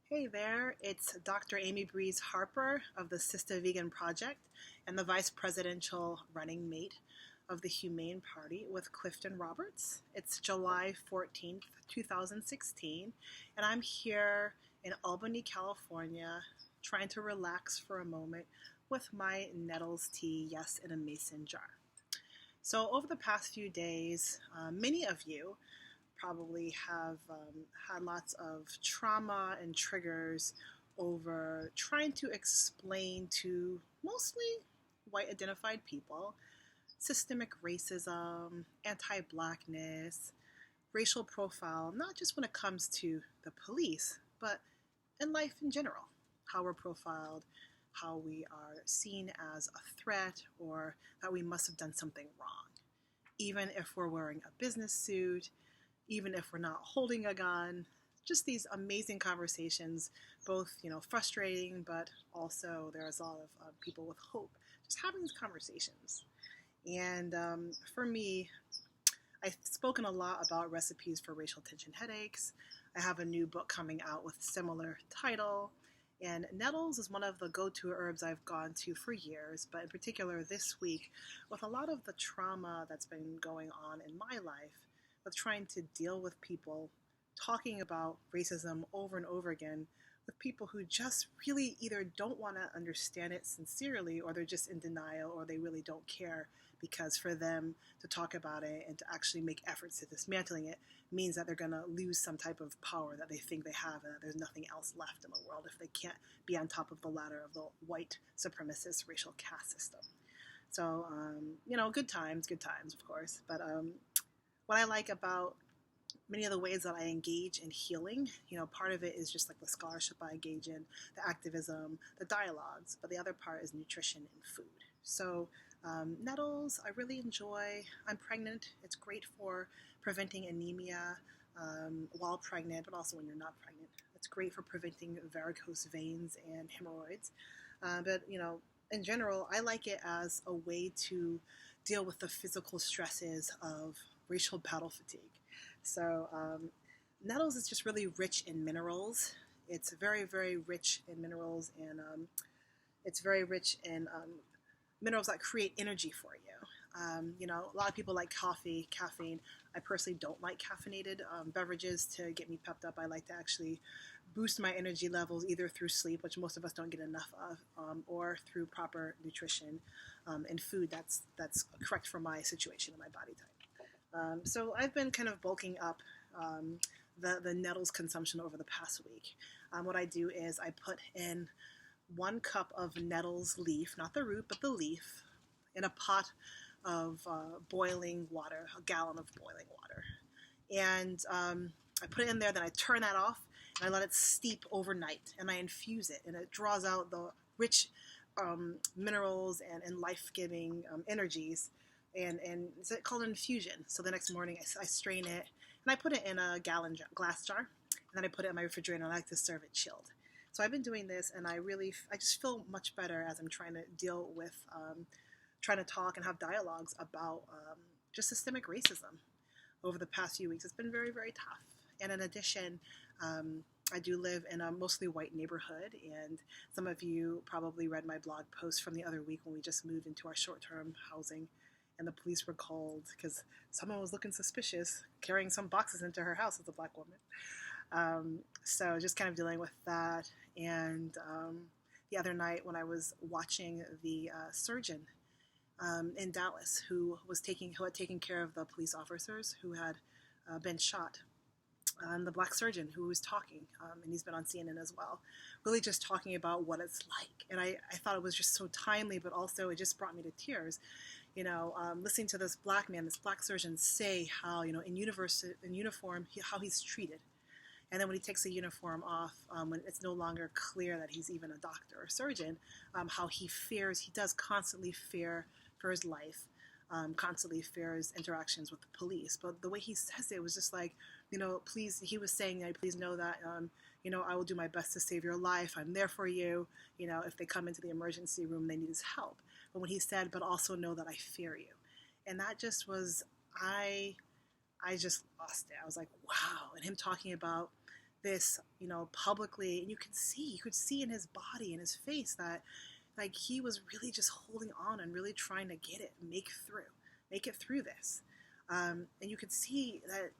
Hey there, it's Dr. Amy Breeze Harper of the Sister Vegan Project and the Vice Presidential running mate of the Humane Party with Clifton Roberts. It's July 14th, 2016, and I'm here in Albany, California, trying to relax for a moment with my Nettles tea, yes, in a mason jar. So, over the past few days, many of you probably have had lots of trauma and triggers over trying to explain to mostly white identified people systemic racism, anti blackness, racial profile, not just when it comes to the police, but in life in general. How we're profiled, how we are seen as a threat, or that we must have done something wrong. Even if we're wearing a business suit, even if we're not holding a gun. Just these amazing conversations, both frustrating, but also there's a lot of people with hope. Just having these conversations, and for me, I've spoken a lot about recipes for racial tension headaches. I have a new book coming out with a similar title. And nettles is one of the go-to herbs I've gone to for years, but in particular this week, with a lot of the trauma that's been going on in my life, with trying to deal with people talking about racism over and over again, with people who just really either don't want to understand it sincerely, or they're just in denial, or they really don't care, because for them to talk about it and to actually make efforts to dismantling it means that they're going to lose some type of power that they think they have, and that there's nothing else left in the world if they can't be on top of the ladder of the white supremacist racial caste system. So, good times, of course. But what I like about many of the ways that I engage in healing, part of it is just like the scholarship I engage in, the activism, the dialogues, but the other part is nutrition and food. So nettles, I really enjoy. I'm pregnant. It's great for preventing anemia while pregnant, but also when you're not pregnant. It's great for preventing varicose veins and hemorrhoids. But in general, I like it as a way to deal with the physical stresses of racial battle fatigue. So nettles is just really rich in minerals. It's very, very rich in minerals, and it's very rich in minerals that create energy for you. A lot of people like caffeine. I personally don't like caffeinated beverages to get me pepped up. I like to actually boost my energy levels either through sleep, which most of us don't get enough of, or through proper nutrition and food that's correct for my situation and my body type. So I've been kind of bulking up the nettles consumption over the past week. What I do is I put in 1 cup of nettles leaf, not the root, but the leaf, in a pot of boiling water, a gallon of boiling water. And I put it in there, then I turn that off, and I let it steep overnight, and I infuse it, and it draws out the rich minerals and life-giving energies, and it's called an infusion. So the next morning I strain it, and I put it in a glass jar, and then I put it in my refrigerator, and I like to serve it chilled. So I've been doing this, and I just feel much better as I'm trying to deal with, trying to talk and have dialogues about just systemic racism over the past few weeks. It's been very, very tough. And in addition, I do live in a mostly white neighborhood, and some of you probably read my blog post from the other week when we just moved into our short-term housing, and the police were called because someone was looking suspicious, carrying some boxes into her house as a black woman. So just kind of dealing with that. And the other night when I was watching the surgeon in Dallas who had taken care of the police officers who had been shot, the black surgeon who was talking, and he's been on CNN as well, really just talking about what it's like. And I thought it was just so timely, but also it just brought me to tears. Listening to this black man, this black surgeon say how, in uniform, how he's treated. And then when he takes the uniform off, when it's no longer clear that he's even a doctor or surgeon, how he does constantly fear for his life, constantly fears interactions with the police. But the way he says it was just like, please, he was saying, please know that, I will do my best to save your life. I'm there for you. If they come into the emergency room, they need his help. But when he said, but also know that I fear you. And that just was, I just lost it. I was like, wow. And him talking about this, publicly, and you could see in his body and his face that like he was really just holding on and really trying to get it, make it through this. And you could see that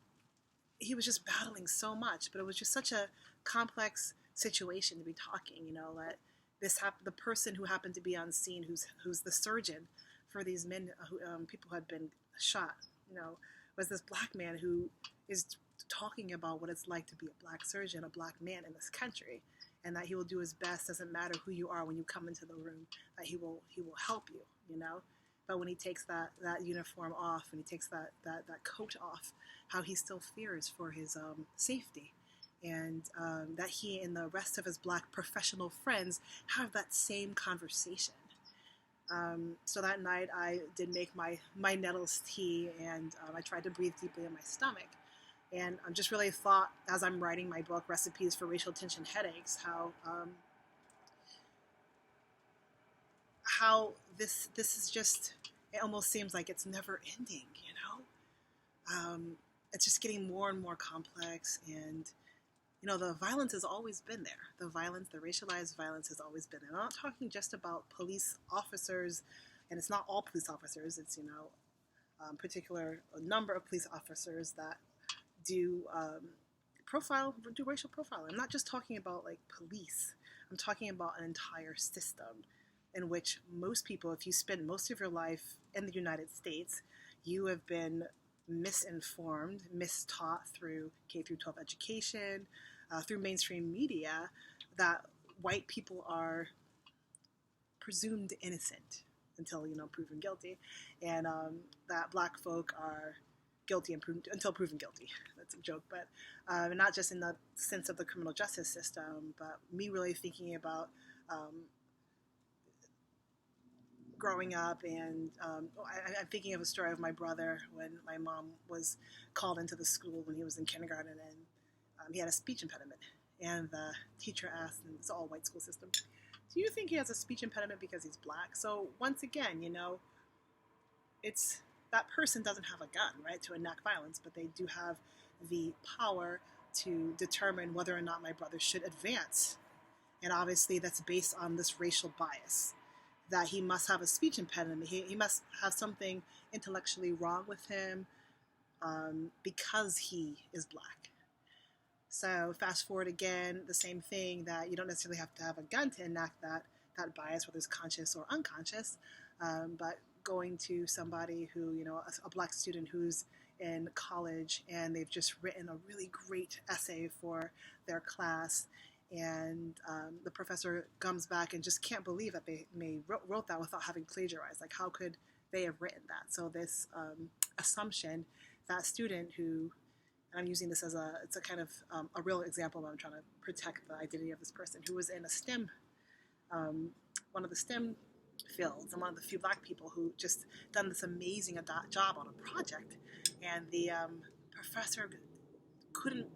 he was just battling so much, but it was just such a complex situation to be talking, that the person who happened to be on scene, who's the surgeon for these men, people who had been shot, was this black man who is talking about what it's like to be a black surgeon, a black man in this country, and that he will do his best. Doesn't matter who you are when you come into the room, that he will help you, But when he takes that uniform off, and he takes that coat off, how he still fears for his safety, and that he and the rest of his black professional friends have that same conversation. So that night I did make my Nettles tea, and I tried to breathe deeply in my stomach. And I just really thought, as I'm writing my book, Recipes for Racial Tension Headaches, how this is just, it almost seems like it's never ending, It's just getting more and more complex, and the violence has always been there. The racialized violence has always been there. I'm not talking just about police officers, and it's not all police officers. It's particular number of police officers that do racial profiling. I'm not just talking about like police. I'm talking about an entire system in which most people, if you spend most of your life in the United States, you have been misinformed, mistaught through K through 12 education, through mainstream media, that white people are presumed innocent until proven guilty, and that black folk are guilty until proven guilty. That's a joke, but not just in the sense of the criminal justice system, but me really thinking about growing up, and I'm thinking of a story of my brother when my mom was called into the school when he was in kindergarten, and he had a speech impediment, and the teacher asked, and it's all white school system, do you think he has a speech impediment because he's black? So once again, it's that person doesn't have a gun, right, to enact violence, but they do have the power to determine whether or not my brother should advance. And obviously that's based on this racial bias, that he must have a speech impediment. He must have something intellectually wrong with him because he is black. So fast forward again, the same thing, that you don't necessarily have to have a gun to enact that bias, whether it's conscious or unconscious, but going to somebody who, a black student who's in college, and they've just written a really great essay for their class, and the professor comes back and just can't believe that they wrote that without having plagiarized. Like, how could they have written that? So this assumption, that student who, and I'm using this as it's a kind of a real example, but I'm trying to protect the identity of this person, who was in a STEM, one of the STEM fields, and one of the few black people who just done this amazing job on a project, and the professor couldn't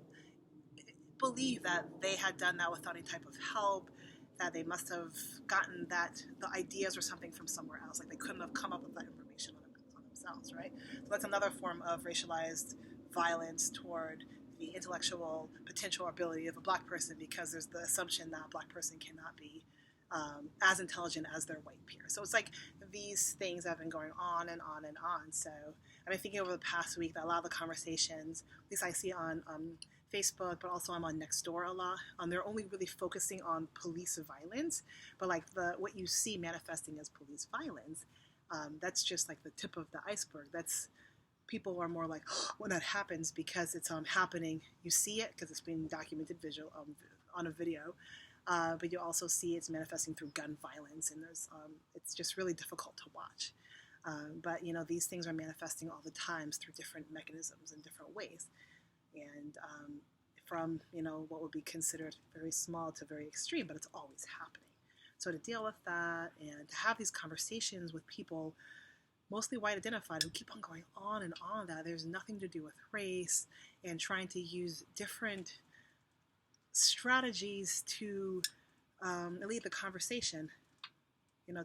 believe that they had done that without any type of help, that they must have gotten the ideas or something from somewhere else. Like, they couldn't have come up with that information on themselves, right? So that's another form of racialized violence toward the intellectual potential or ability of a black person, because there's the assumption that a black person cannot be as intelligent as their white peer. So it's like these things have been going on and on and on. So I've been thinking over the past week that a lot of the conversations, at least I see on Facebook, but also I'm on Nextdoor a lot, they're only really focusing on police violence, but like what you see manifesting as police violence, that's just like the tip of the iceberg. People are more like, oh, when that happens, because it's happening, you see it because it's being documented on a video, but you also see it's manifesting through gun violence, and it's just really difficult to watch. But these things are manifesting all the times through different mechanisms in different ways, and from what would be considered very small to very extreme, but it's always happening. So to deal with that, and to have these conversations with people, mostly white identified, who keep on going on and on that there's nothing to do with race, and trying to use different strategies to lead the conversation,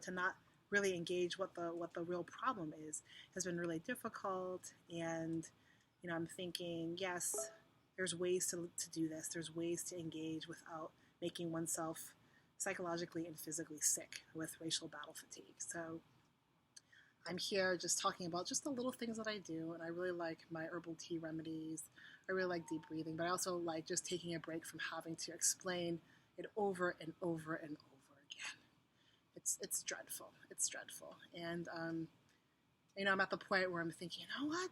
to not really engage what the real problem is, has been really difficult. And I'm thinking, yes, There's ways to do this. There's ways to engage without making oneself psychologically and physically sick with racial battle fatigue. So I'm here just talking about just the little things that I do, and I really like my herbal tea remedies. I really like deep breathing, but I also like just taking a break from having to explain it over and over and over again. It's dreadful. It's dreadful. And I'm at the point where I'm thinking, you know what?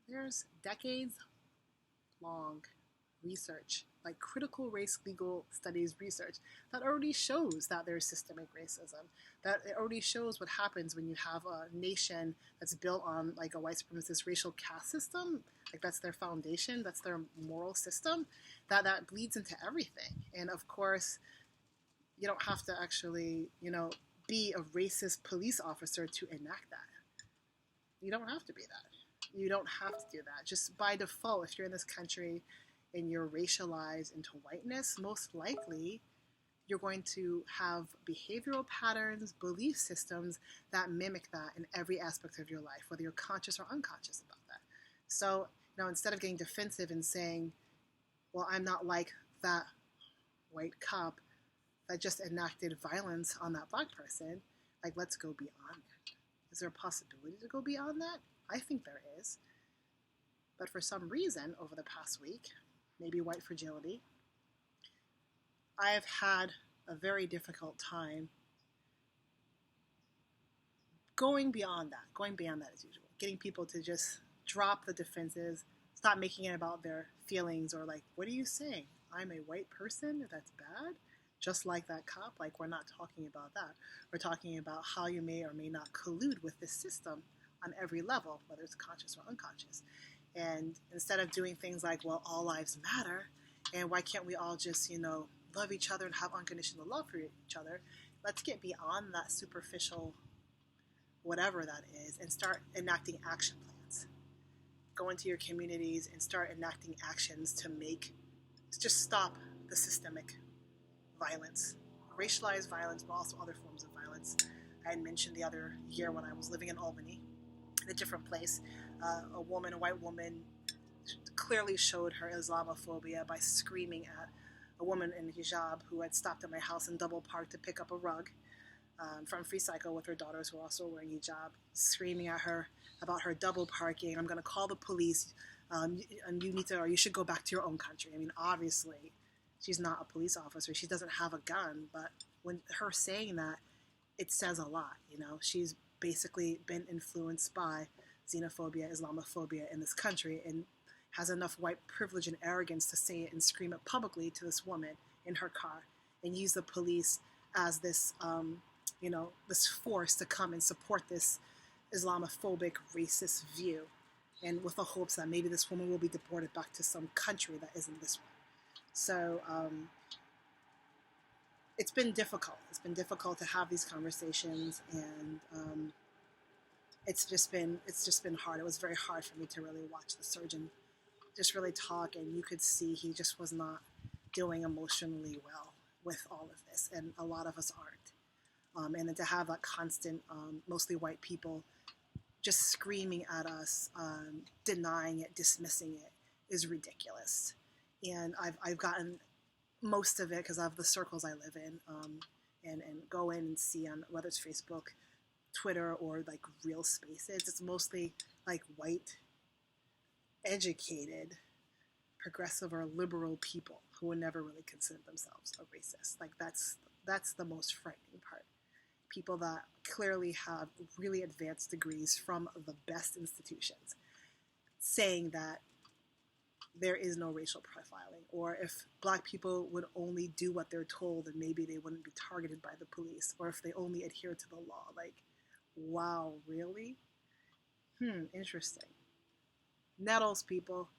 There's decades long research, like critical race legal studies research, that already shows that there's systemic racism, that it already shows what happens when you have a nation that's built on like a white supremacist racial caste system, like that's their foundation, that's their moral system, that bleeds into everything. And of course, you don't have to actually, be a racist police officer to enact that. You don't have to be that. You don't have to do that. Just by default, if you're in this country and you're racialized into whiteness, most likely you're going to have behavioral patterns, belief systems that mimic that in every aspect of your life, whether you're conscious or unconscious about that. So, instead of getting defensive and saying, well, I'm not like that white cop that just enacted violence on that black person, like, let's go beyond that. Is there a possibility to go beyond that? I think there is. But for some reason, over the past week, maybe white fragility, I have had a very difficult time going beyond that as usual, getting people to just drop the defenses, stop making it about their feelings or like, what are you saying? I'm a white person? That's bad? Just like that cop? Like, we're not talking about that. We're talking about how you may or may not collude with this system on every level, whether it's conscious or unconscious. And instead of doing things like, well, all lives matter, and why can't we all just, love each other and have unconditional love for each other, let's get beyond that superficial whatever that is and start enacting action plans. Go into your communities and start enacting actions to just stop the systemic violence, racialized violence, but also other forms of violence. I had mentioned the other year when I was living in Albany, in a different place, a white woman, clearly showed her Islamophobia by screaming at a woman in hijab who had stopped at my house and double parked to pick up a rug from Free Cycle with her daughters who were also wearing hijab, screaming at her about her double parking. I'm going to call the police, and you should go back to your own country. I mean, obviously, she's not a police officer. She doesn't have a gun, but when her saying that, it says a lot. She's basically been influenced by xenophobia, Islamophobia in this country, and has enough white privilege and arrogance to say it and scream it publicly to this woman in her car and use the police as this, this force to come and support this Islamophobic, racist view, and with the hopes that maybe this woman will be deported back to some country that isn't this one. So it's been difficult. It's been difficult to have these conversations, and it's just been hard. It was very hard for me to really watch the surgeon just really talk, and you could see he just was not doing emotionally well with all of this, and a lot of us aren't. And then to have that constant, mostly white people, just screaming at us, denying it, dismissing it, is ridiculous. And I've gotten most of it because of the circles I live in, and go in and see on whether it's Facebook, Twitter, or like real spaces. It's mostly like white, educated, progressive or liberal people who would never really consider themselves a racist. Like that's the most frightening part. People that clearly have really advanced degrees from the best institutions saying that there is no racial profiling, or if black people would only do what they're told, then maybe they wouldn't be targeted by the police, or if they only adhere to the law. Like, wow, really? Interesting. Nettles, people.